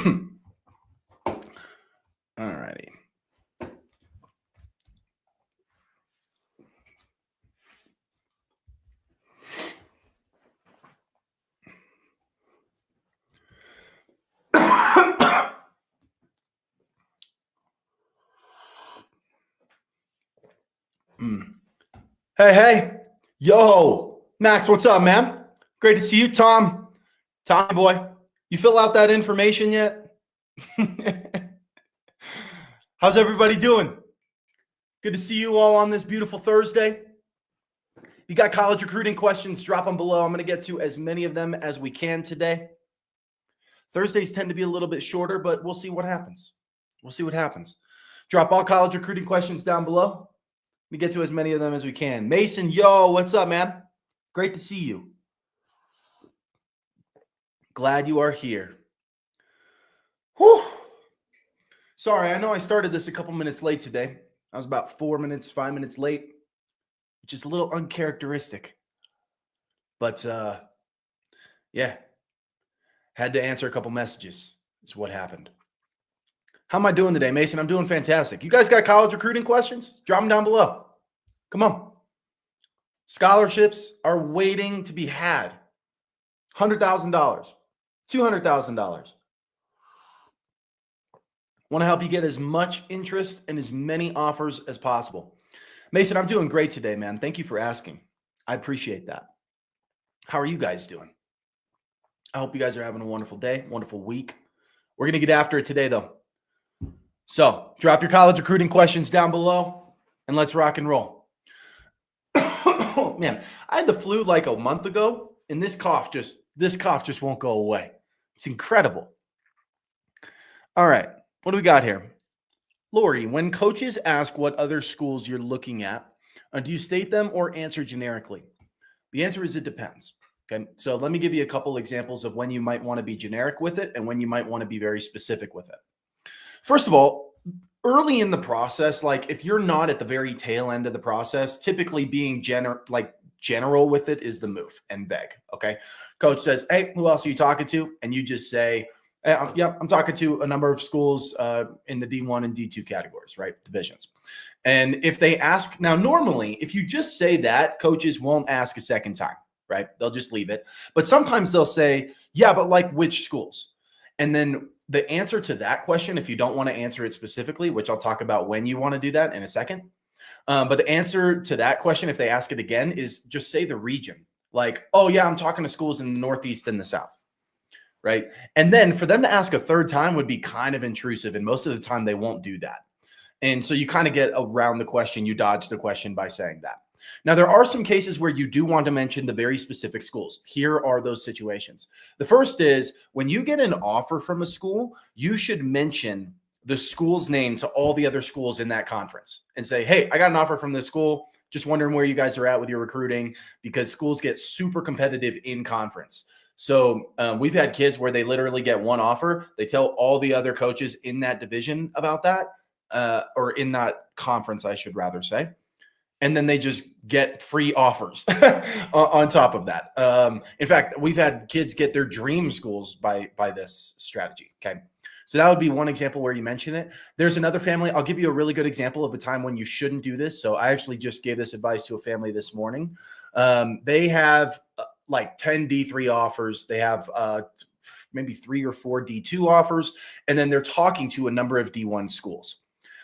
All righty. Hey. Yo. Max, what's up, man? Great to see you. Tommy boy. You fill out that information yet? How's everybody doing? Good to see you all on this beautiful Thursday. If you got college recruiting questions, drop them below. I'm going to get to as many of them as we can today. Thursdays tend to be a little bit shorter, but we'll see what happens. Drop all college recruiting questions down below. Let me get to as many of them as we can. Mason, yo, what's up, man? Great to see you. Glad you are here. Whew. Sorry, I know I started this a couple minutes late today. I was about 5 minutes late, which is a little uncharacteristic. But, yeah, had to answer a couple messages is what happened. How am I doing today, Mason? I'm doing fantastic. You guys got college recruiting questions? Drop them down below. Come on. Scholarships are waiting to be had. $100,000, $200,000. Want to help you get as much interest and as many offers as possible. Mason, I'm doing great today, man. Thank you for asking. I appreciate that. How are you guys doing? I hope you guys are having a wonderful day, wonderful week. We're going to get after it today, though. So drop your college recruiting questions down below, and let's rock and roll. Oh, man, I had the flu like a month ago, and this cough just won't go away. It's incredible. All right, what do we got here? Lori, when coaches ask what other schools you're looking at, do you state them or answer generically? The answer is it depends. Okay, so let me give you a couple examples of when you might want to be generic with it and when you might want to be very specific with it. First of all, early in the process, like if you're not at the very tail end of the process, typically being general with it is the move and beg. Okay. Coach says, hey, who else are you talking to? And you just say, hey, I'm talking to a number of schools in the D1 and D2 categories, right? Divisions. And if they ask, now normally, if you just say that, coaches won't ask a second time, right? They'll just leave it. But sometimes they'll say, yeah, but like which schools? And then the answer to that question, if you don't want to answer it specifically, which I'll talk about when you want to do that in a second. But the answer to that question, if they ask it again, is just say the region. Like, oh, yeah, I'm talking to schools in the Northeast and the South, right? And then for them to ask a third time would be kind of intrusive. And most of the time they won't do that. And so you kind of get around the question. You dodge the question by saying that. Now, there are some cases where you do want to mention the very specific schools. Here are those situations. The first is when you get an offer from a school, you should mention the school's name to all the other schools in that conference and say, hey, I got an offer from this school. Just wondering where you guys are at with your recruiting, because schools get super competitive in conference. So we've had kids where they literally get one offer. They tell all the other coaches in that division about that, or in that conference, I should rather say. And then they just get free offers on top of that. In fact, we've had kids get their dream schools by this strategy. Okay. So that would be one example where you mention it. There's another family. I'll give you a really good example of a time when you shouldn't do this. So I actually just gave this advice to a family this morning. They have like 10 D3 offers. They have maybe 3 or 4 D2 offers. And then they're talking to a number of D1 schools.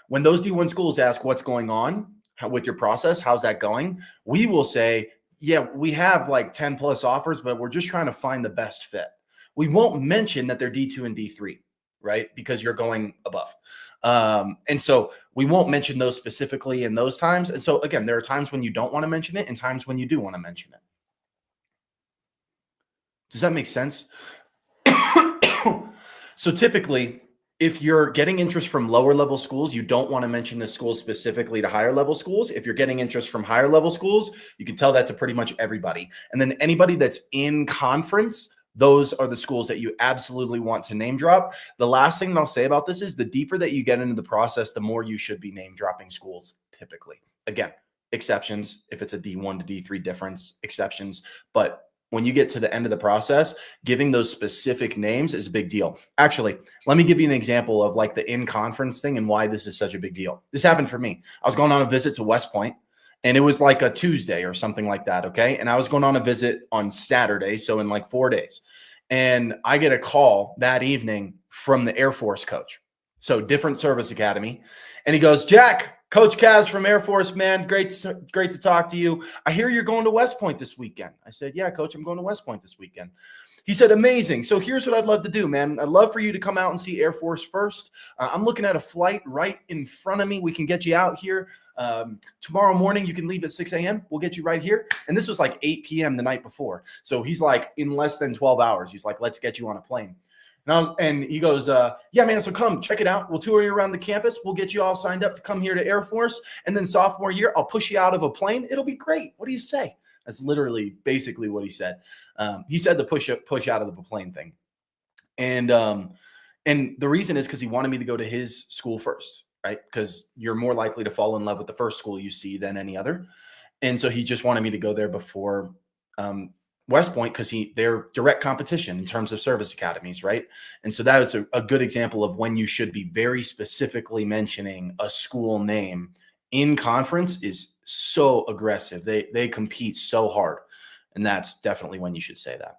When those D1 schools ask what's going on with your process, how's that going? We will say, yeah, we have like 10 plus offers, but we're just trying to find the best fit. We won't mention that they're D2 and D3, right? Because you're going above. And so we won't mention those specifically in those times. And so again, there are times when you don't want to mention it and times when you do want to mention it. Does that make sense? So typically, if you're getting interest from lower level schools, you don't want to mention the schools specifically to higher level schools. If you're getting interest from higher level schools, you can tell that to pretty much everybody. And then anybody that's in conference, those are the schools that you absolutely want to name drop. The last thing I'll say about this is the deeper that you get into the process, the more you should be name dropping schools typically. Again, exceptions if it's a D1 to D3 difference, exceptions. But when you get to the end of the process, giving those specific names is a big deal. Actually, let me give you an example of like the in-conference thing and why this is such a big deal. This happened for me. I was going on a visit to West Point, and it was like a Tuesday or something like that, okay? And I was going on a visit on Saturday, so in like 4 days. And I get a call that evening from the Air Force coach. So different service academy. And he goes, Jack, Coach Kaz from Air Force, man, great to talk to you. I hear you're going to West Point this weekend. I said, yeah, Coach, I'm going to West Point this weekend. He said, amazing. So here's what I'd love to do, man. I'd love for you to come out and see Air Force first. I'm looking at a flight right in front of me. We can get you out here. Tomorrow morning, you can leave at 6 a.m. We'll get you right here. And this was like 8 p.m. the night before. So he's like, in less than 12 hours, he's like, let's get you on a plane. And he goes, yeah, man, so come check it out. We'll tour you around the campus. We'll get you all signed up to come here to Air Force. And then sophomore year, I'll push you out of a plane. It'll be great. What do you say? That's literally basically what he said. He said the push out of the plane thing. And the reason is because he wanted me to go to his school first, right? Because you're more likely to fall in love with the first school you see than any other. And so he just wanted me to go there before West Point, because they're direct competition in terms of service academies, right? And so that is a good example of when you should be very specifically mentioning a school name in conference is so aggressive. They compete so hard, and that's definitely when you should say that.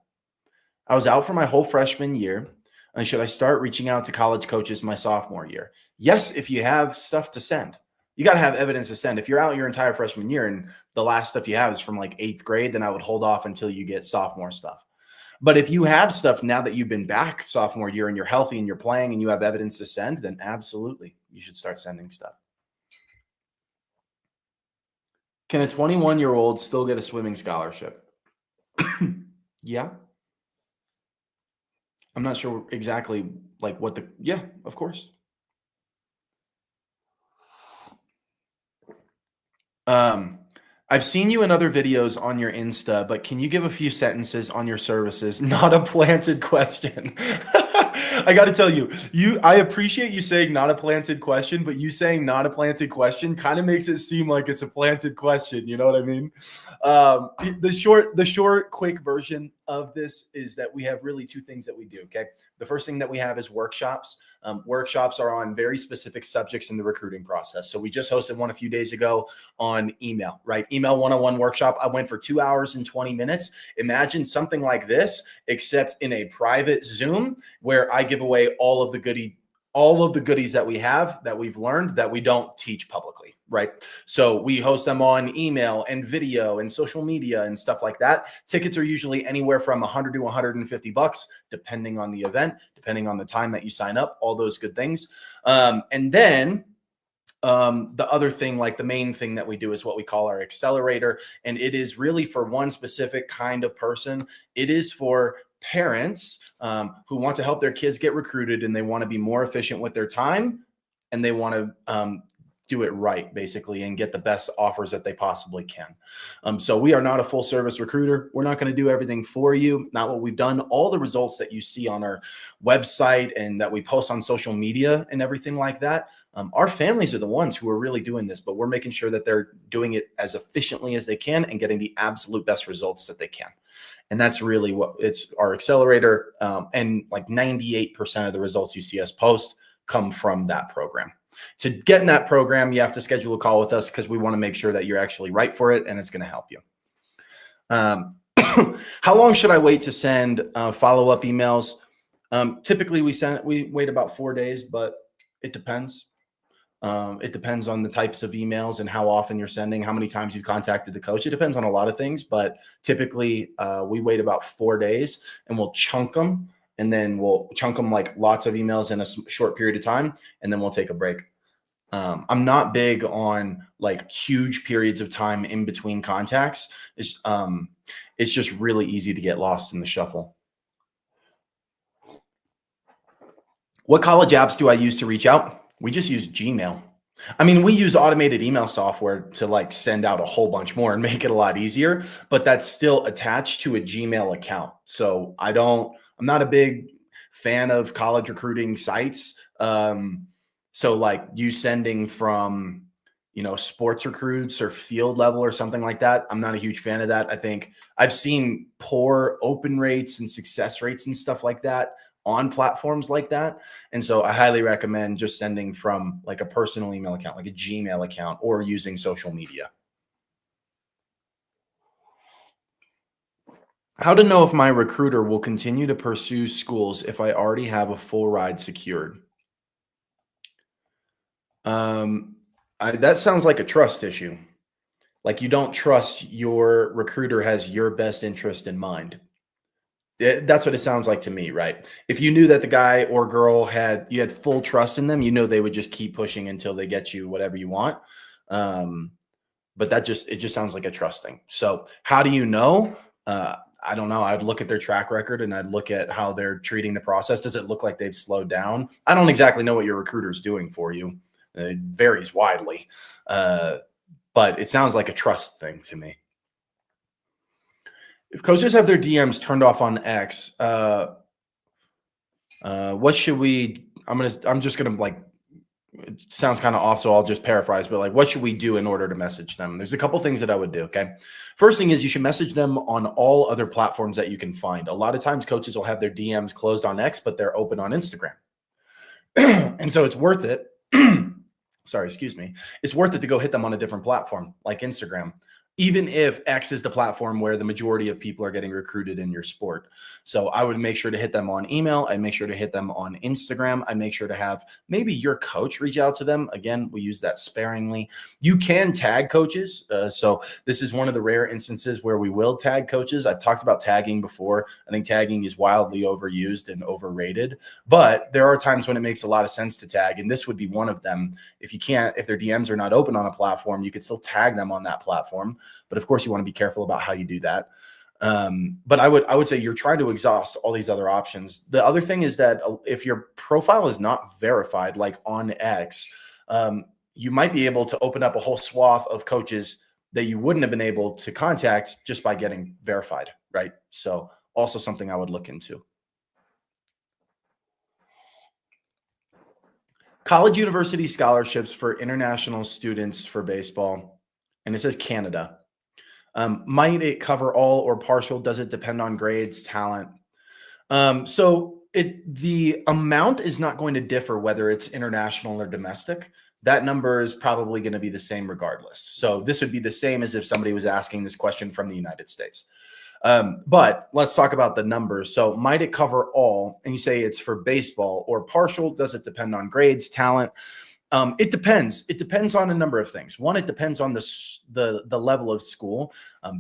I was out for my whole freshman year, and should I start reaching out to college coaches my sophomore year? Yes, if you have stuff to send. You got to have evidence to send. If you're out your entire freshman year and the last stuff you have is from like 8th grade, then I would hold off until you get sophomore stuff. But if you have stuff now that you've been back sophomore year and you're healthy and you're playing and you have evidence to send, then absolutely, you should start sending stuff. Can a 21-year-old still get a swimming scholarship? Yeah. I'm not sure exactly like what yeah, of course. I've seen you in other videos on your Insta, but can you give a few sentences on your services? Not a planted question. I got to tell you, I appreciate you saying not a planted question, but you saying not a planted question kind of makes it seem like it's a planted question. You know what I mean? The short, quick version of this is that we have really two things that we do. Okay. The first thing that we have is workshops. Workshops are on very specific subjects in the recruiting process. So we just hosted one a few days ago on email, right? Email 101 workshop. I went for 2 hours and 20 minutes. Imagine something like this, except in a private Zoom where I give away all of the goodies that we have, that we've learned, that we don't teach publicly, right? So we host them on email and video and social media and stuff like that. Tickets are usually anywhere from $100 to $150, depending on the event, depending on the time that you sign up, all those good things. And then the other thing, like the main thing that we do is what we call our accelerator. And it is really for one specific kind of person. It is for parents who want to help their kids get recruited, and they want to be more efficient with their time, and they want to do it right, basically, and get the best offers that they possibly can. So we are not a full service recruiter. We're not going to do everything for you. Not what we've done. All the results that you see on our website and that we post on social media and everything like that, our families are the ones who are really doing this, but we're making sure that they're doing it as efficiently as they can and getting the absolute best results that they can. And that's really what it's our accelerator. And like 98% of the results you see us post come from that program. To get in that program, you have to schedule a call with us because we want to make sure that you're actually right for it and it's going to help you. How long should I wait to send follow-up emails? Typically, we wait about 4 days, but it depends. It depends on the types of emails and how often you're sending, how many times you've contacted the coach. It depends on a lot of things, but typically we wait about 4 days and we'll chunk them. And then we'll chunk them like lots of emails in a short period of time, and then we'll take a break. I'm not big on like huge periods of time in between contacts. It's just really easy to get lost in the shuffle. What college apps do I use to reach out? We just use Gmail. I mean, we use automated email software to like send out a whole bunch more and make it a lot easier, but that's still attached to a Gmail account. So I'm not a big fan of college recruiting sites. So like you sending from, sports recruits or field level or something like that. I'm not a huge fan of that. I think I've seen poor open rates and success rates and stuff like that on platforms like that. And so I highly recommend just sending from like a personal email account, like a Gmail account, or using social media. How to know if my recruiter will continue to pursue schools if I already have a full ride secured? That sounds like a trust issue. Like you don't trust your recruiter has your best interest in mind. That's what it sounds like to me, right? If you knew that the guy or girl you had full trust in them, they would just keep pushing until they get you whatever you want. Um, but it just sounds like a trust thing. So how do you know? I don't know. I'd look at their track record and I'd look at how they're treating the process. Does it look like they've slowed down? I don't exactly know what your recruiter's doing for you. It varies widely. But it sounds like a trust thing to me. If coaches have their DMs turned off on X, what should we? I'm just gonna like. It sounds kind of off, so I'll just paraphrase. But like, what should we do in order to message them? There's a couple things that I would do. Okay, first thing is you should message them on all other platforms that you can find. A lot of times, coaches will have their DMs closed on X, but they're open on Instagram, and so it's worth it. Sorry, excuse me. It's worth it to go hit them on a different platform like Instagram, even if X is the platform where the majority of people are getting recruited in your sport. So I would make sure to hit them on email. I'd make sure to hit them on Instagram. I'd make sure to have maybe your coach reach out to them. Again, we use that sparingly. You can tag coaches. So this is one of the rare instances where we will tag coaches. I've talked about tagging before. I think tagging is wildly overused and overrated, but there are times when it makes a lot of sense to tag. And this would be one of them. If their DMs are not open on a platform, you could still tag them on that platform. But of course, you want to be careful about how you do that. But I would say you're trying to exhaust all these other options. The other thing is that if your profile is not verified, like on X, you might be able to open up a whole swath of coaches that you wouldn't have been able to contact just by getting verified, right? So also something I would look into. College university scholarships for international students for baseball. And it says Canada. Might it cover all or partial? Does it depend on grades, talent? So the amount is not going to differ whether it's international or domestic. That number is probably going to be the same regardless. So this would be the same as if somebody was asking this question from the United States. But let's talk about the numbers. So might it cover all? And you say it's for baseball or partial. Does it depend on grades, talent? It depends. It depends on a number of things. One, it depends on the level of school.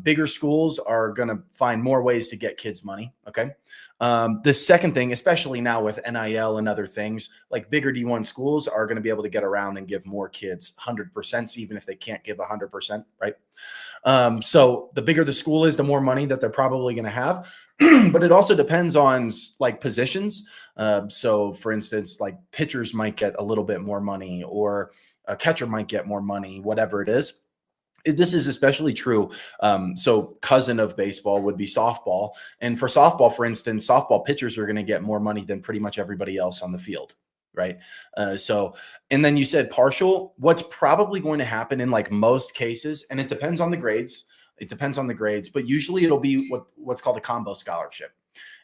Bigger schools are going to find more ways to get kids money. Okay. The second thing, especially now with NIL and other things, like bigger D1 schools are going to be able to get around and give more kids 100%, even if they can't give 100%. Right. So the bigger the school is, the more money that they're probably going to have. But it also depends on like positions. So for instance, like pitchers might get a little bit more money, or a catcher might get more money, whatever it is. This is especially true. So cousin of baseball would be softball. And for softball, for instance, softball pitchers are going to get more money than pretty much everybody else on the field. Right. And then you said partial. What's probably going to happen in like most cases, and it depends on the grades. It depends on the grades, but usually it'll be what's called a combo scholarship.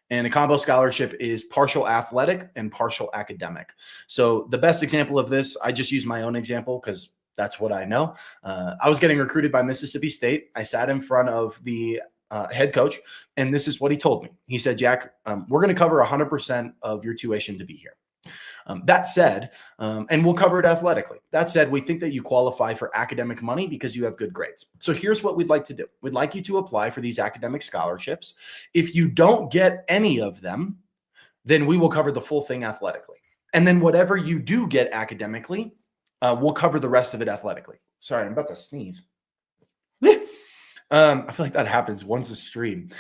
And a combo scholarship is partial athletic and partial academic. So the best example of this, I just use my own example because that's what I know. I was getting recruited by Mississippi State. I sat in front of the head coach, and this is what he told me. He said, Jack, we're going to cover 100% of your tuition to be here. That said, and we'll cover it athletically. That said, we think that you qualify for academic money because you have good grades. So here's what we'd like to do. We'd like you to apply for these academic scholarships. If you don't get any of them, then we will cover the full thing athletically. And then whatever you do get academically, we'll cover the rest of it athletically. Sorry, I'm about to sneeze. I feel like that happens once a stream.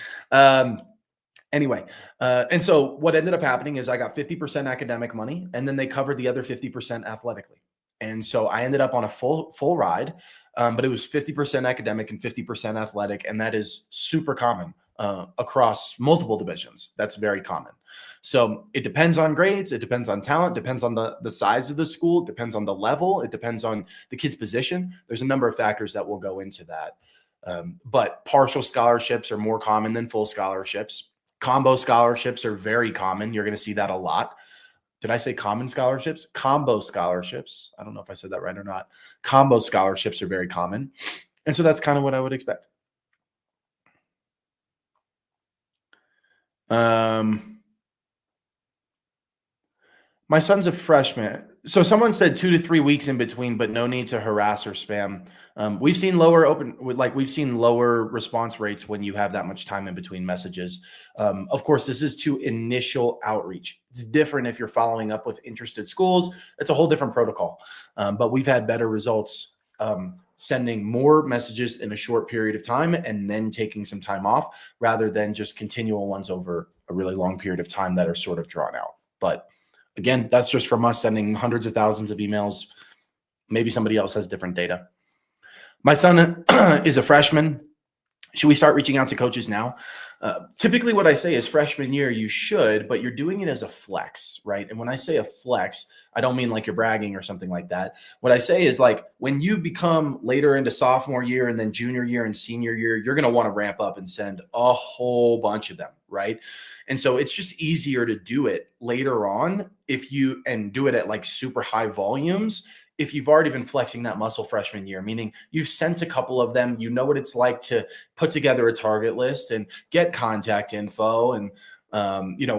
Anyway, and so what ended up happening is I got 50% academic money, and then they covered the other 50% athletically. And so I ended up on a full ride, but it was 50% academic and 50% athletic, and that is super common. across multiple divisions. That's very common. So it depends on grades, it depends on talent, depends on the size of the school, it depends on the level, it depends on the kid's position. There's a number of factors that will go into that. But partial scholarships are more common than full scholarships. Combo scholarships are very common. You're going to see that a lot. Did I say common scholarships? Combo scholarships. I don't know if I said that right or not. Combo scholarships are very common. And so that's kind of what I would expect. My son's a freshman. So someone said 2 to 3 weeks in between, but no need to harass or spam. We've seen we've seen lower response rates when you have that much time in between messages. Of course, this is to initial outreach. It's different if you're following up with interested schools. It's a whole different protocol. But we've had better results sending more messages in a short period of time and then taking some time off rather than just continual ones over a really long period of time that are sort of drawn out. But again, that's just from us sending hundreds of thousands of emails. Maybe somebody else has different data. My son is a freshman. Should we start reaching out to coaches now? Typically what I say is freshman year, you should, but you're doing it as a flex, right? And when I say a flex, I don't mean like you're bragging or something like that. What I say is like when you become later into sophomore year and then junior year and senior year, you're going to want to ramp up and send a whole bunch of them, right? And so it's just easier to do it later on and do it at like super high volumes if you've already been flexing that muscle freshman year, meaning you've sent a couple of them, you know what it's like to put together a target list and get contact info and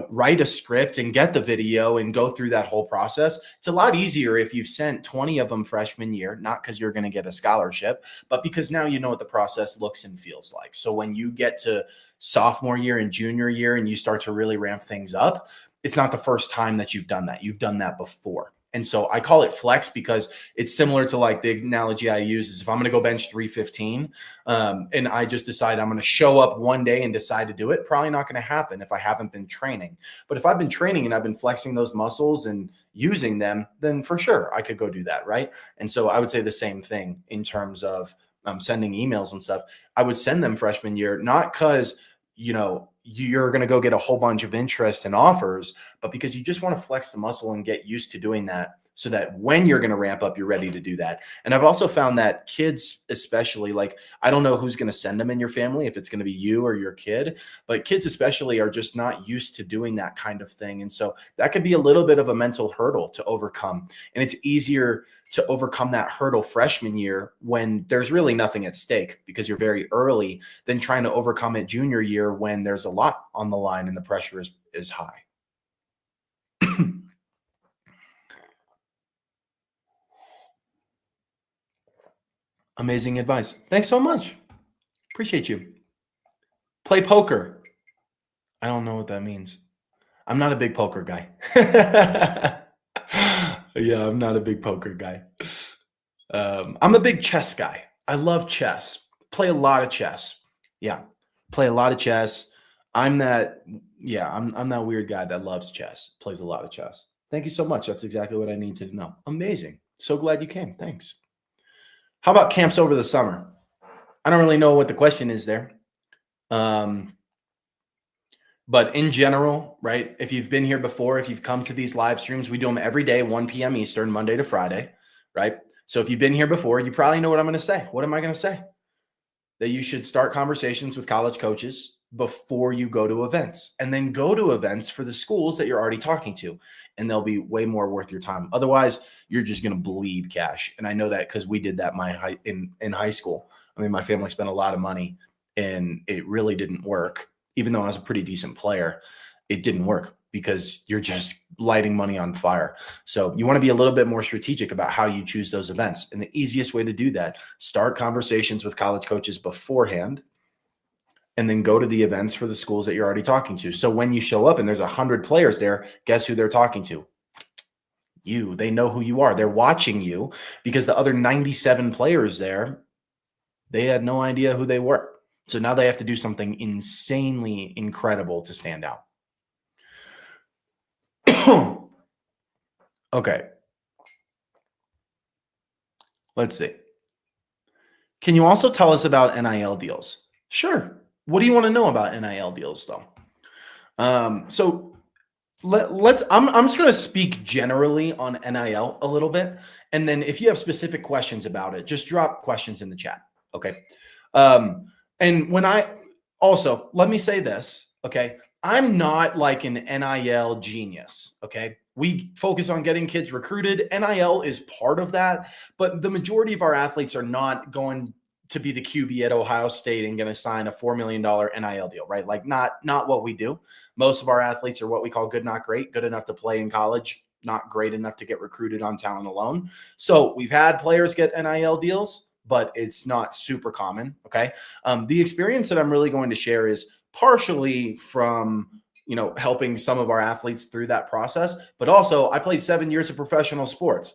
write a script and get the video and go through that whole process. It's a lot easier if you've sent 20 of them freshman year, not because you're going to get a scholarship, but because now you know what the process looks and feels like. So when you get to sophomore year and junior year and you start to really ramp things up, it's not the first time that you've done that. You've done that before. And so I call it flex because it's similar to like the analogy I use is if I'm going to go bench 315 and I just decide I'm going to show up one day and decide to do it, probably not going to happen if I haven't been training. But if I've been training and I've been flexing those muscles and using them, then for sure I could go do that, right? And so I would say the same thing in terms of sending emails and stuff. I would send them freshman year, not because you're going to go get a whole bunch of interest and offers, but because you just want to flex the muscle and get used to doing that so that when you're going to ramp up, you're ready to do that. And I've also found that kids, especially, like, I don't know who's going to send them in your family, if it's going to be you or your kid, but kids especially are just not used to doing that kind of thing. And so that could be a little bit of a mental hurdle to overcome. And it's easier to overcome that hurdle freshman year when there's really nothing at stake because you're very early than trying to overcome it junior year when there's a lot on the line and the pressure is high. Amazing advice. Thanks so much. Appreciate you. Play poker. I don't know what that means. I'm not a big poker guy. Yeah, I'm not a big poker guy. I'm a big chess guy. I love chess. Play a lot of chess. Yeah, play a lot of chess. I'm that weird guy that loves chess. Plays a lot of chess. Thank you so much. That's exactly what I needed to know. Amazing. So glad you came. Thanks. How about camps over the summer? I don't really know what the question is there. But in general, right, if you've been here before, if you've come to these live streams, we do them every day, 1 p.m. Eastern, Monday to Friday, right? So if you've been here before, you probably know what I'm going to say. What am I going to say? That you should start conversations with college coaches before you go to events, and then go to events for the schools that you're already talking to, and they'll be way more worth your time. Otherwise, you're just going to bleed cash. And I know that because we did that in high school. I mean, my family spent a lot of money and it really didn't work. Even though I was a pretty decent player, it didn't work because you're just lighting money on fire. So you want to be a little bit more strategic about how you choose those events. And the easiest way to do that, start conversations with college coaches beforehand, and then go to the events for the schools that you're already talking to. So when you show up and there's 100 players there, guess who they're talking to? You. They know who you are. They're watching you because the other 97 players there, they had no idea who they were. So now they have to do something insanely incredible to stand out. Okay. Let's see. Can you also tell us about NIL deals? Sure. What do you want to know about NIL deals though? So let's I'm just going to speak generally on NIL a little bit, and then if you have specific questions about it, just drop questions in the chat. Okay. And when I also let me say this, okay, I'm not like an NIL genius. Okay. We focus on getting kids recruited. NIL is part of that, but the majority of our athletes are not going to be the QB at Ohio State and going to sign a $4 million NIL deal, right? Like not what we do. Most of our athletes are what we call good, not great, good enough to play in college, not great enough to get recruited on talent alone. So we've had players get NIL deals, but it's not super common. Okay. The experience that I'm really going to share is partially from helping some of our athletes through that process, but also I played 7 years of professional sports.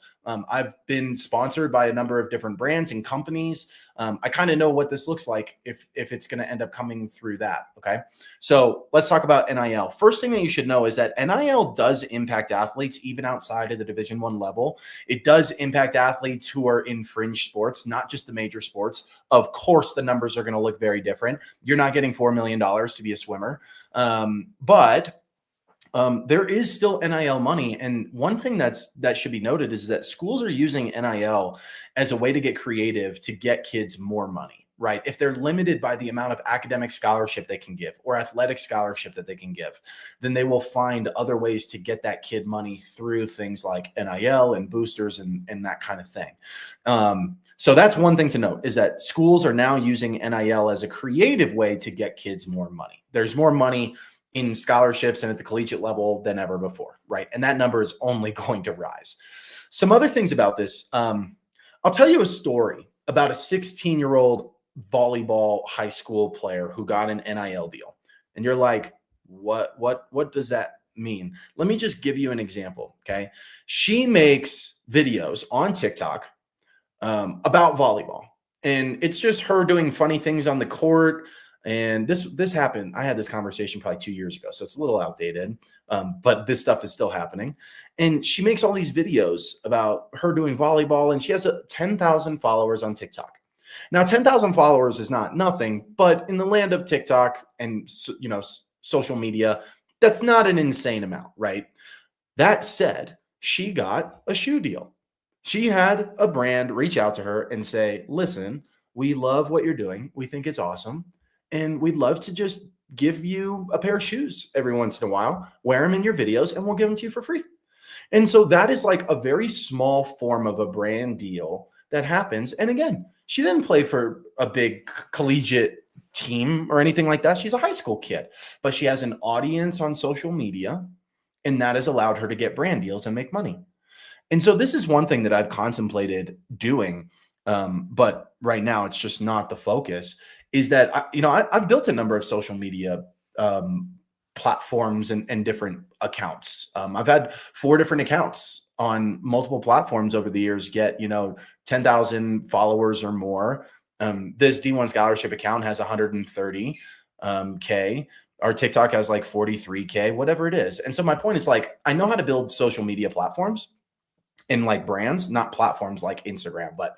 I've been sponsored by a number of different brands and companies. I kind of know what this looks like if it's going to end up coming through that. Okay. So let's talk about NIL. First thing that you should know is that NIL does impact athletes even outside of the Division I level. It does impact athletes who are in fringe sports, not just the major sports. Of course, the numbers are going to look very different. You're not getting $4 million to be a swimmer. But there is still NIL money. And one thing that should be noted is that schools are using NIL as a way to get creative to get kids more money, right? If they're limited by the amount of academic scholarship they can give or athletic scholarship that they can give, then they will find other ways to get that kid money through things like NIL and boosters and that kind of thing. So that's one thing to note is that schools are now using NIL as a creative way to get kids more money. There's more money in scholarships and at the collegiate level than ever before, right? And that number is only going to rise. Some other things about this, I'll tell you a story about a 16-year-old volleyball high school player who got an NIL deal. And you're like, what does that mean? Let me just give you an example, okay? She makes videos on TikTok about volleyball. And it's just her doing funny things on the court. And this happened. I had this conversation probably 2 years ago, so it's a little outdated, but this stuff is still happening. And she makes all these videos about her doing volleyball, and she has 10,000 followers on TikTok. Now, 10,000 followers is not nothing, but in the land of TikTok and social media, that's not an insane amount, right? That said, she got a shoe deal. She had a brand reach out to her and say, "Listen, we love what you're doing. We think it's awesome. And we'd love to just give you a pair of shoes every once in a while, wear them in your videos, and we'll give them to you for free." And so that is like a very small form of a brand deal that happens. And again, she didn't play for a big collegiate team or anything like that. She's a high school kid, but she has an audience on social media, and that has allowed her to get brand deals and make money. And so this is one thing that I've contemplated doing, but right now it's just not the focus. Is that I've built a number of social media platforms and different accounts. I've had 4 different accounts on multiple platforms over the years get 10,000 followers or more. This D1 scholarship account has 130 K. Our TikTok has like 43K, whatever it is. And so my point is like I know how to build social media platforms in like brands, not platforms like Instagram, but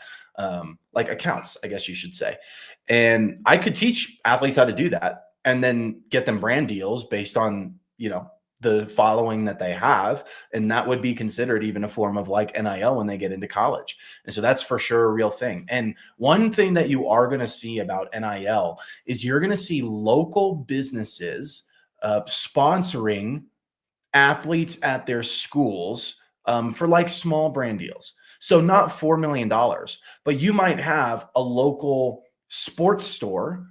like accounts, I guess you should say. And I could teach athletes how to do that and then get them brand deals based on, the following that they have. And that would be considered even a form of like NIL when they get into college. And so that's for sure a real thing. And one thing that you are going to see about NIL is you're going to see local businesses sponsoring athletes at their schools for like small brand deals. So not $4 million, but you might have a local sports store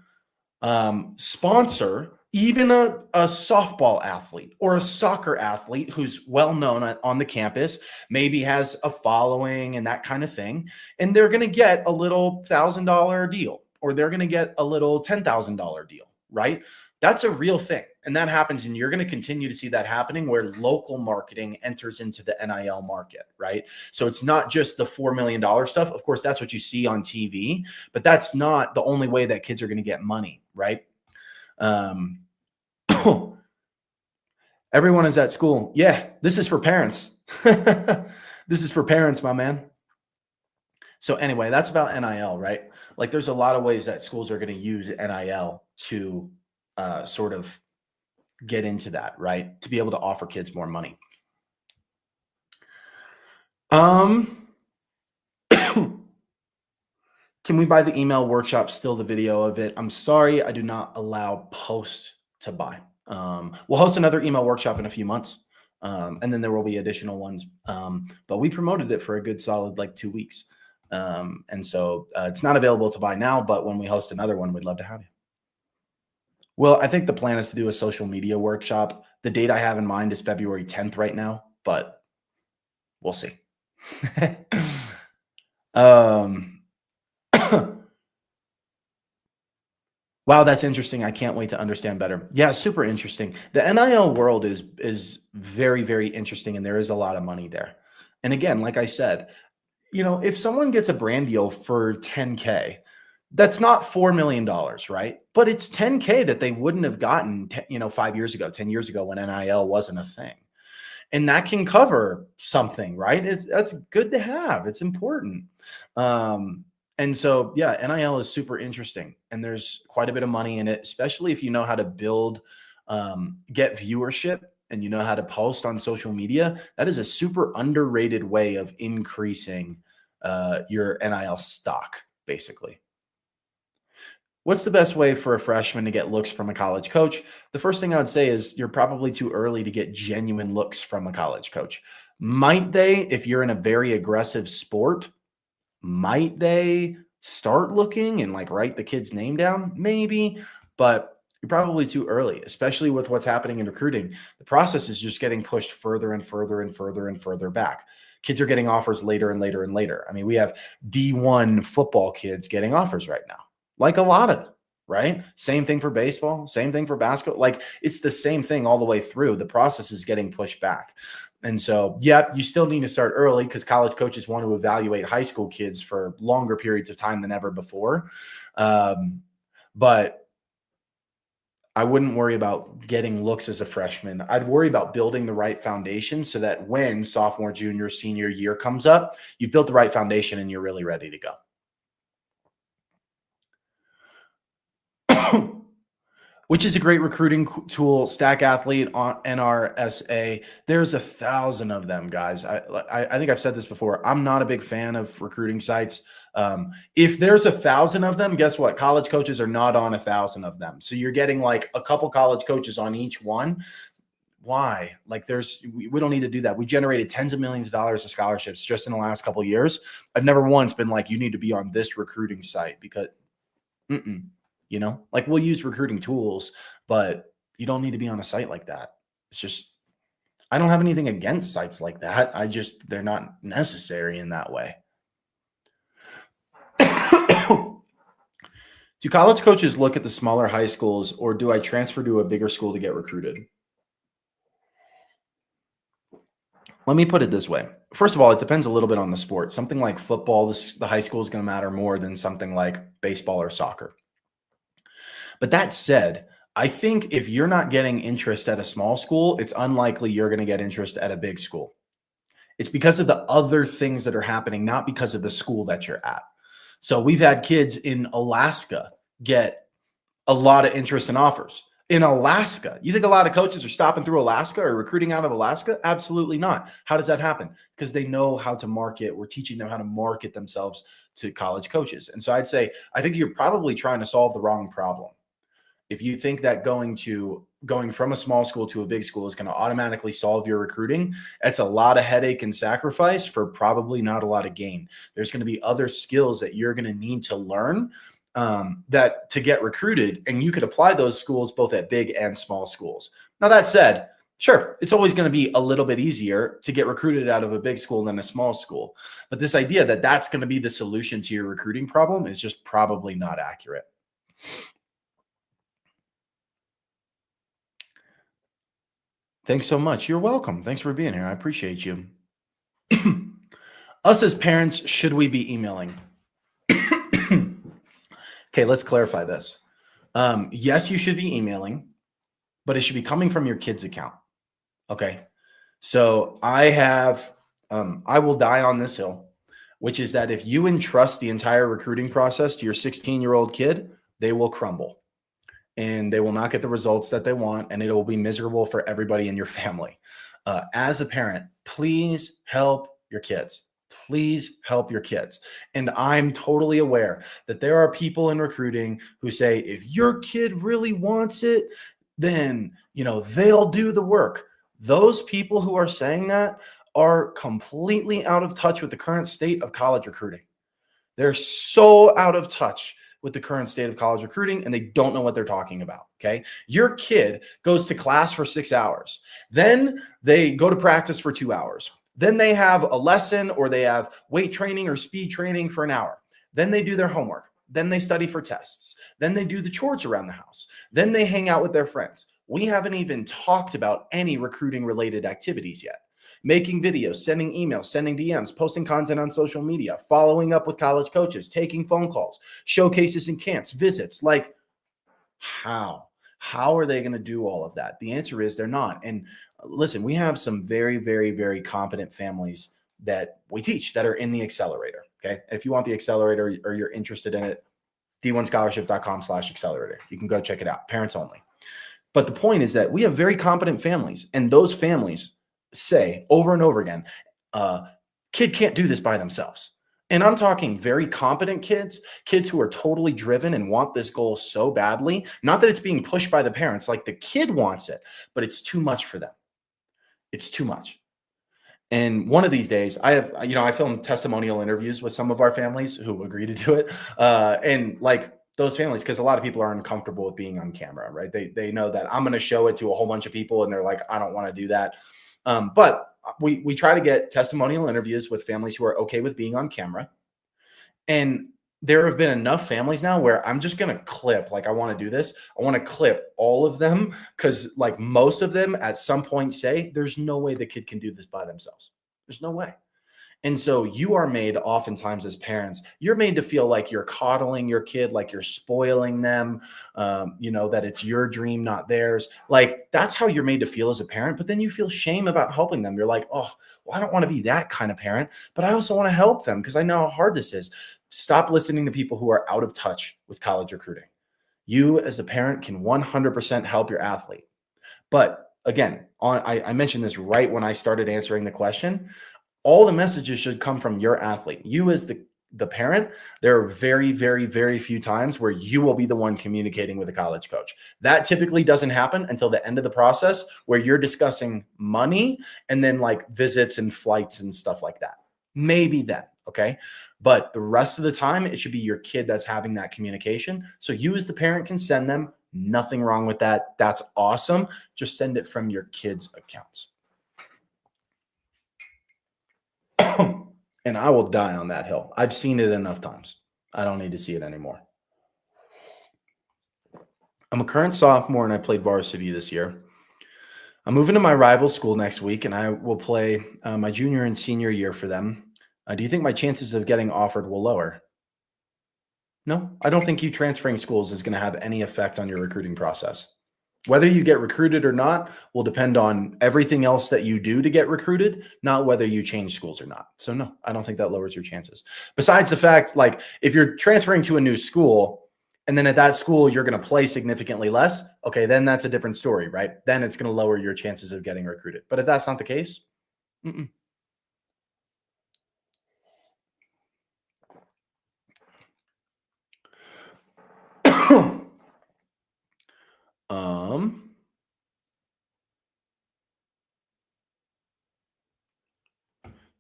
sponsor even a softball athlete or a soccer athlete who's well known on the campus, maybe has a following and that kind of thing. And they're going to get a little $1,000 deal or they're going to get a little $10,000 deal, right? That's a real thing. And that happens. And you're going to continue to see that happening where local marketing enters into the NIL market, right? So it's not just the $4 million stuff. Of course, that's what you see on TV, but that's not the only way that kids are going to get money, right? Everyone is at school. Yeah, this is for parents. This is for parents, my man. So anyway, that's about NIL, right? Like there's a lot of ways that schools are going to use NIL to sort of get into that, right? To be able to offer kids more money. Can we buy the email workshop? Still the video of it. I'm sorry, I do not allow post to buy. We'll host another email workshop in a few months. And then there will be additional ones. But we promoted it for a good solid like 2 weeks. And so it's not available to buy now, but when we host another one, we'd love to have you. Well, I think the plan is to do a social media workshop. The date I have in mind is February 10th right now, but we'll see. Wow, that's interesting. I can't wait to understand better. Yeah, super interesting. The NIL world is very, very interesting, and there is a lot of money there. And again, like I said, if someone gets a brand deal for 10K, that's not $4 million, right? But it's 10K that they wouldn't have gotten, 5 years ago, 10 years ago when NIL wasn't a thing. And that can cover something, right? That's good to have. It's important. And so, yeah, NIL is super interesting, and there's quite a bit of money in it, especially if you know how to build, get viewership, and you know how to post on social media. That is a super underrated way of increasing your NIL stock, basically. What's the best way for a freshman to get looks from a college coach? The first thing I would say is you're probably too early to get genuine looks from a college coach. Might they, if you're in a very aggressive sport, might they start looking and like write the kid's name down? Maybe, but you're probably too early, especially with what's happening in recruiting. The process is just getting pushed further and further and further and further back. Kids are getting offers later and later and later. I mean, we have D1 football kids getting offers right now, like a lot of them, right? Same thing for baseball, same thing for basketball. Like it's the same thing all the way through. The process is getting pushed back. And so, yeah, you still need to start early because college coaches want to evaluate high school kids for longer periods of time than ever before. But I wouldn't worry about getting looks as a freshman. I'd worry about building the right foundation so that when sophomore, junior, senior year comes up, you've built the right foundation and you're really ready to go. Which is a great recruiting tool, Stack Athlete on NRSA. There's 1,000 of them, guys. I think I've said this before. I'm not a big fan of recruiting sites. If there's 1,000 of them, guess what? College coaches are not on 1,000 of them. So you're getting like a couple college coaches on each one. Why? Like we don't need to do that. We generated tens of millions of dollars of scholarships just in the last couple of years. I've never once been like, you need to be on this recruiting site because like we'll use recruiting tools, but you don't need to be on a site like that. It's just, I don't have anything against sites like that. They're not necessary in that way. Do college coaches look at the smaller high schools, or do I transfer to a bigger school to get recruited? Let me put it this way. First of all, it depends a little bit on the sport. Something like football, the high school is going to matter more than something like baseball or soccer. But that said, I think if you're not getting interest at a small school, it's unlikely you're going to get interest at a big school. It's because of the other things that are happening, not because of the school that you're at. So we've had kids in Alaska get a lot of interest and offers. In Alaska, you think a lot of coaches are stopping through Alaska or recruiting out of Alaska? Absolutely not. How does that happen? Because they know how to market. We're teaching them how to market themselves to college coaches. And so I'd say, I think you're probably trying to solve the wrong problem. If you think that going from a small school to a big school is going to automatically solve your recruiting, that's a lot of headache and sacrifice for probably not a lot of gain. There's going to be other skills that you're going to need to learn that to get recruited, and you could apply those skills both at big and small schools. Now, that said, sure, it's always going to be a little bit easier to get recruited out of a big school than a small school. But this idea that that's going to be the solution to your recruiting problem is just probably not accurate. Thanks so much. You're welcome. Thanks for being here. I appreciate you. Us as parents, should we be emailing? Okay, let's clarify this. Yes, you should be emailing, but it should be coming from your kid's account. Okay. So I will die on this hill, which is that if you entrust the entire recruiting process to your 16-year-old kid, they will crumble. and they will not get the results that they want, and it will be miserable for everybody in your family. As a parent, please help your kids. Please help your kids. And I'm totally aware that there are people in recruiting who say, if your kid really wants it, then, they'll do the work. Those people who are saying that are completely out of touch with the current state of college recruiting. They're so out of touch with the current state of college recruiting, and they don't know what they're talking about. Okay. Your kid goes to class for 6 hours. Then they go to practice for 2 hours. Then they have a lesson, or they have weight training or speed training for an hour. Then they do their homework. Then they study for tests. Then they do the chores around the house. Then they hang out with their friends. We haven't even talked about any recruiting related activities yet. Making videos, sending emails, sending DMs, posting content on social media, following up with college coaches, taking phone calls, showcases and camps, visits. Like, how are they going to do all of that? The answer is they're not. And listen, we have some very, very, very competent families that we teach that are in the accelerator. Okay. If you want the accelerator or you're interested in it, d1scholarship.com/accelerator. You can go check it out. Parents only. But the point is that we have very competent families, and those families say over and over again, kid can't do this by themselves. And I'm talking very competent kids who are totally driven and want this goal so badly. Not that it's being pushed by the parents, like the kid wants it, but it's too much for them. It's too much. And one of these days, I filmed testimonial interviews with some of our families who agree to do it. And like those families, because a lot of people are uncomfortable with being on camera, right? They know that I'm going to show it to a whole bunch of people, and they're like, I don't want to do that. But we try to get testimonial interviews with families who are okay with being on camera. And there have been enough families now where I'm just going to clip, like I want to do this. I want to clip all of them, because like most of them at some point say, there's no way the kid can do this by themselves. There's no way. And so you are made, oftentimes as parents, you're made to feel like you're coddling your kid, like you're spoiling them, that it's your dream, not theirs. Like that's how you're made to feel as a parent. But then you feel shame about helping them. You're like, oh, well, I don't want to be that kind of parent, but I also want to help them because I know how hard this is. Stop listening to people who are out of touch with college recruiting. You as a parent can 100% help your athlete. But again, I mentioned this right when I started answering the question. All the messages should come from your athlete. You as the parent, there are very, very, very few times where you will be the one communicating with a college coach. That typically doesn't happen until the end of the process, where you're discussing money and then like visits and flights and stuff like that. Maybe then, okay? But the rest of the time, it should be your kid that's having that communication. So you as the parent can send them. Nothing wrong with that. That's awesome. Just send it from your kids' accounts. And I will die on that hill. I've seen it enough times. I don't need to see it anymore. I'm a current sophomore and I played varsity this year. I'm moving to my rival school next week, and I will play my junior and senior year for them. Do you think my chances of getting offered will lower? No, I don't think you transferring schools is going to have any effect on your recruiting process. Whether you get recruited or not will depend on everything else that you do to get recruited, not whether you change schools or not. So no, I don't think that lowers your chances. Besides the fact, like if you're transferring to a new school and then at that school you're going to play significantly less, okay, then that's a different story, right? Then it's going to lower your chances of getting recruited. But if that's not the case,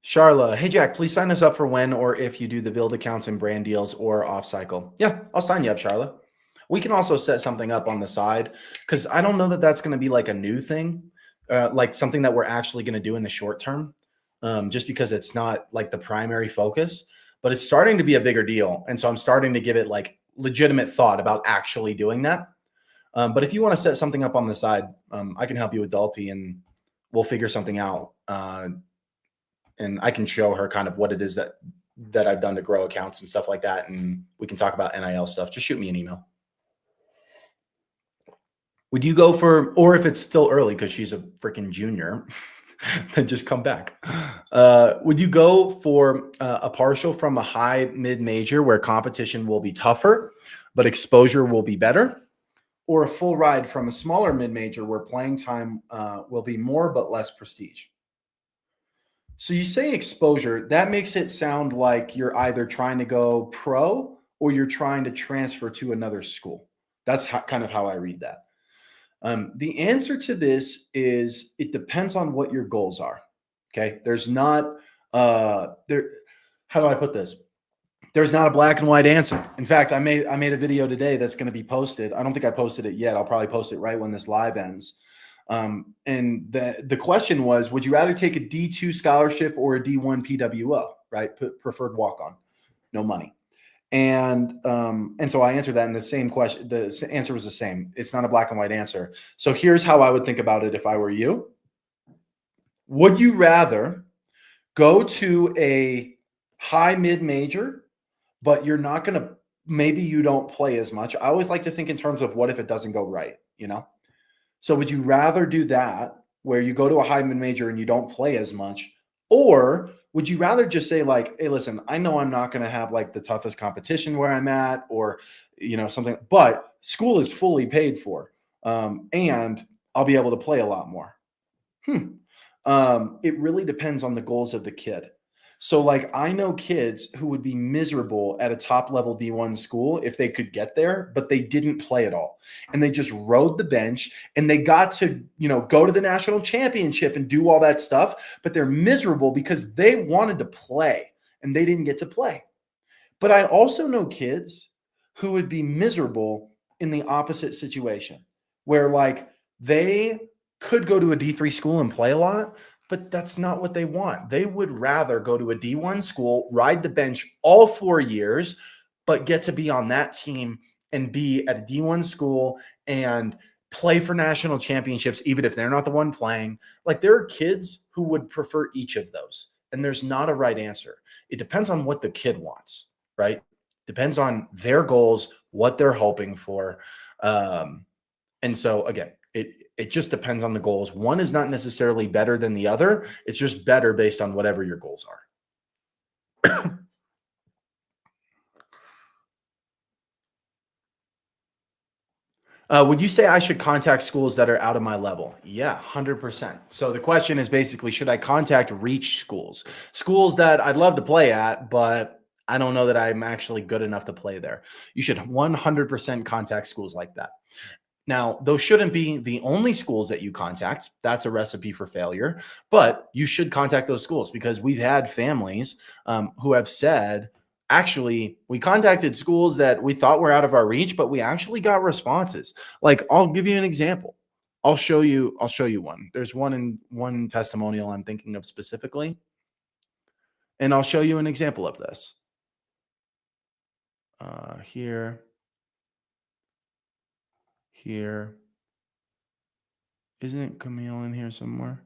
Charla, hey Jack, please sign us up for when or if you do the build accounts and brand deals or off cycle. Yeah, I'll sign you up, Charla. We can also set something up on the side, because I don't know that that's going to be like a new thing, like something that we're actually going to do in the short term, just because it's not like the primary focus, but it's starting to be a bigger deal. And so I'm starting to give it like legitimate thought about actually doing that. But if you want to set something up on the side, I can help you with Dalty and we'll figure something out. And I can show her kind of what it is that I've done to grow accounts and stuff like that. And we can talk about NIL stuff. Just shoot me an email. Would you go for, or if it's still early because she's a freaking junior, then just come back. Would you go for a partial from a high mid major where competition will be tougher, but exposure will be better? or a full ride from a smaller mid-major where playing time will be more but less prestige? So you say exposure, that makes it sound like you're either trying to go pro or you're trying to transfer to another school. That's kind of how I read that. The answer to this is it depends on what your goals are. Okay. There's not, there, how do I put this? There's not a black and white answer. In fact, I made a video today that's going to be posted. I don't think I posted it yet. I'll probably post it right when this live ends. And the question was, would you rather take a D2 scholarship or a D1 PWO, right? Preferred walk-on, no money. And so I answered that in the same question. The answer was the same. It's not a black and white answer. So here's how I would think about it if I were you. Would you rather go to a high mid-major, but you're not going to, maybe you don't play as much? I always like to think in terms of what if it doesn't go right, you know? So would you rather do that where you go to a high mid-major and you don't play as much? Or would you rather just say like, hey, listen, I know I'm not going to have like the toughest competition where I'm at or, you know, something, but school is fully paid for and I'll be able to play a lot more. It really depends on the goals of the kid. So like I know kids who would be miserable at a top level D1 school if they could get there, but they didn't play at all. And they just rode the bench and they got to, you know, go to the national championship and do all that stuff, but they're miserable because they wanted to play and they didn't get to play. But I also know kids who would be miserable in the opposite situation where like they could go to a D3 school and play a lot, but that's not what they want. They would rather go to a D1 school, ride the bench all 4 years, but get to be on that team and be at a D1 school and play for national championships, even if they're not the one playing. Like there are kids who would prefer each of those. And there's not a right answer. It depends on what the kid wants, right? Depends on their goals, what they're hoping for. And so again, it just depends on the goals. One is not necessarily better than the other. It's just better based on whatever your goals are. Would you say I should contact schools that are out of my level? Yeah, 100%. So the question is basically, should I contact reach schools? Schools that I'd love to play at, but I don't know that I'm actually good enough to play there. You should 100% contact schools like that. Now, those shouldn't be the only schools that you contact. That's a recipe for failure. But you should contact those schools because we've had families who have said, actually, we contacted schools that we thought were out of our reach, but we actually got responses. Like, I'll give you an example. I'll show you one. There's one testimonial I'm thinking of specifically. And I'll show you an example of this. Here. Isn't Camille in here somewhere?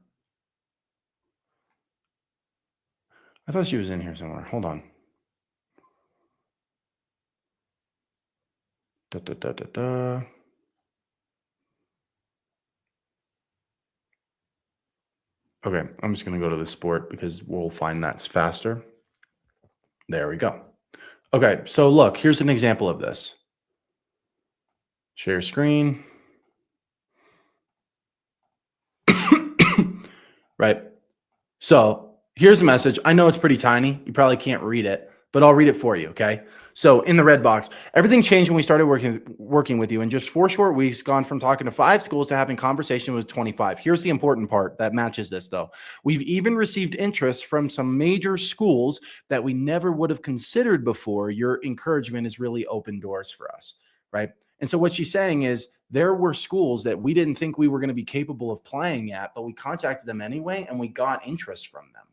I thought she was in here somewhere. Hold on. Okay, I'm just going to go to the sport because we'll find that faster. There we go. Okay, so look, here's an example of this. Share screen. Right. So here's the message. I know it's pretty tiny. You probably can't read it, but I'll read it for you. Okay. So in the red box, everything changed when we started working with you. In just 4 short weeks, gone from talking to 5 schools to having conversation with 25. Here's the important part that matches this though. We've even received interest from some major schools that we never would have considered before. Your encouragement has really opened doors for us. Right. And so what she's saying is there were schools that we didn't think we were going to be capable of playing at, but we contacted them anyway and we got interest from them.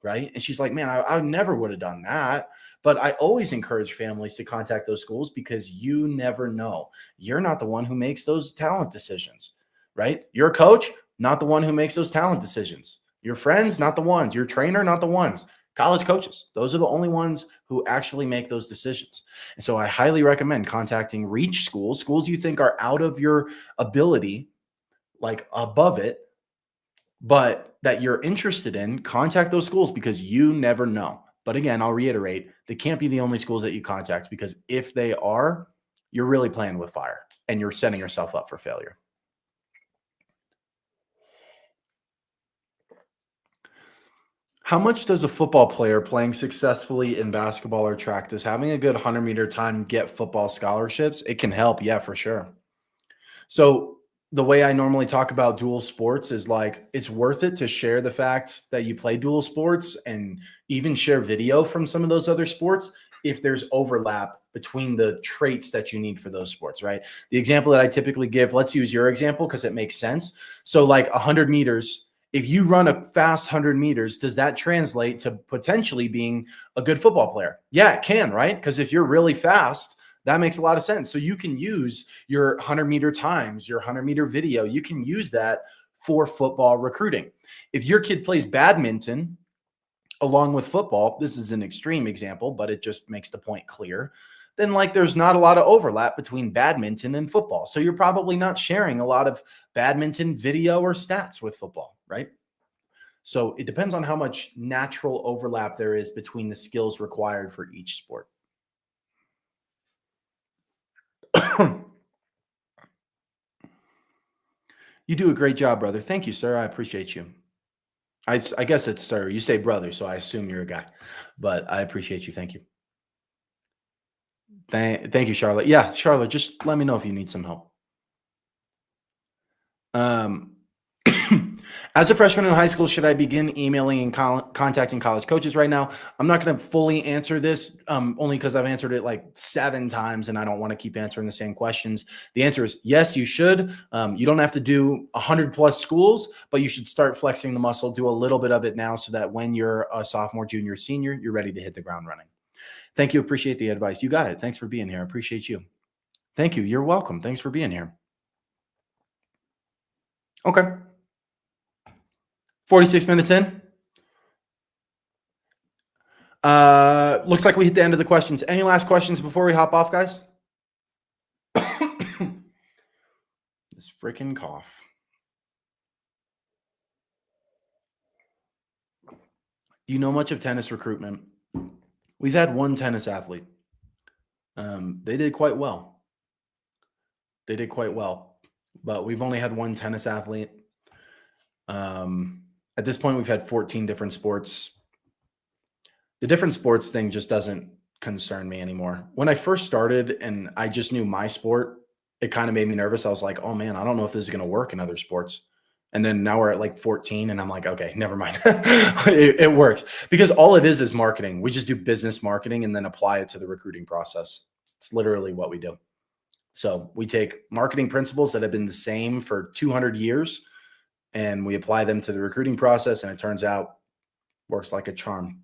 Right. And she's like, man, I never would have done that. But I always encourage families to contact those schools because you never know. You're not the one who makes those talent decisions. Right. Your coach, not the one who makes those talent decisions. Your friends, not the ones. Your trainer, not the ones. College coaches, those are the only ones who actually make those decisions. And so I highly recommend contacting reach schools, schools you think are out of your ability, like above it, but that you're interested in. Contact those schools because you never know. But again, I'll reiterate, they can't be the only schools that you contact because if they are, you're really playing with fire and you're setting yourself up for failure. How much does a football player playing successfully in basketball or track, does having a good 100-meter time get football scholarships? It can help. Yeah, for sure. So the way I normally talk about dual sports is like it's worth it to share the fact that you play dual sports and even share video from some of those other sports if there's overlap between the traits that you need for those sports, right? The example that I typically give, let's use your example because it makes sense. So like 100 meters, if you run a fast 100 meters, does that translate to potentially being a good football player? Yeah, it can, right? Because if you're really fast, that makes a lot of sense. So you can use your 100-meter times, your 100-meter video. You can use that for football recruiting. If your kid plays badminton along with football, this is an extreme example, but it just makes the point clear, then like there's not a lot of overlap between badminton and football. So you're probably not sharing a lot of badminton video or stats with football, right? So it depends on how much natural overlap there is between the skills required for each sport. You do a great job, brother. Thank you, sir. I appreciate you. I guess it's sir. You say brother, so I assume you're a guy, but I appreciate you. Thank you. Thank you, Charlotte. Yeah, Charlotte, just let me know if you need some help. Um, as a freshman in high school, should I begin emailing and contacting college coaches right now? I'm not going to fully answer this only because I've answered it like 7 times and I don't want to keep answering the same questions. The answer is yes, you should. You don't have to do 100 plus schools, but you should start flexing the muscle, do a little bit of it now so that when you're a sophomore, junior, senior, you're ready to hit the ground running. Thank you. Appreciate the advice. You got it. Thanks for being here. I appreciate you. Thank you. You're welcome. Thanks for being here. Okay. 46 minutes in. Looks like we hit the end of the questions. Any last questions before we hop off, guys? This freaking cough. Do you know much of tennis recruitment? We've had one tennis athlete. They did quite well. But we've only had one tennis athlete. At this point, we've had 14 different sports. The different sports thing just doesn't concern me anymore. When I first started and I just knew my sport, it kind of made me nervous. I was like, oh man, I don't know if this is going to work in other sports. And then now we're at like 14 and I'm like, okay, never mind. it works because all it is marketing. We just do business marketing and then apply it to the recruiting process. It's literally what we do. So we take marketing principles that have been the same for 200 years and we apply them to the recruiting process. And it turns out works like a charm.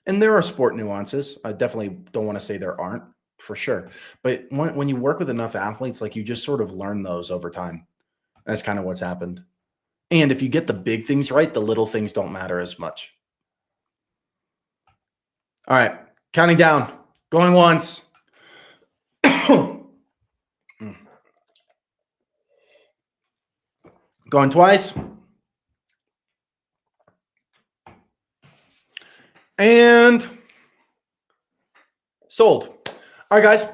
And there are sport nuances. I definitely don't want to say there aren't for sure. But when you work with enough athletes, like you just sort of learn those over time. That's kind of what's happened. And if you get the big things right, the little things don't matter as much. All right, counting down, going once. Going twice. And sold. All right, guys.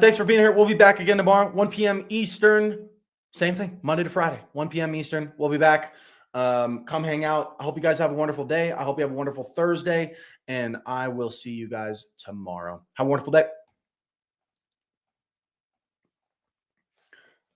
Thanks for being here. We'll be back again tomorrow, 1 p.m. Eastern. Same thing, Monday to Friday, 1 p.m. Eastern. We'll be back. Come hang out. I hope you guys have a wonderful day. I hope you have a wonderful Thursday. And I will see you guys tomorrow. Have a wonderful day.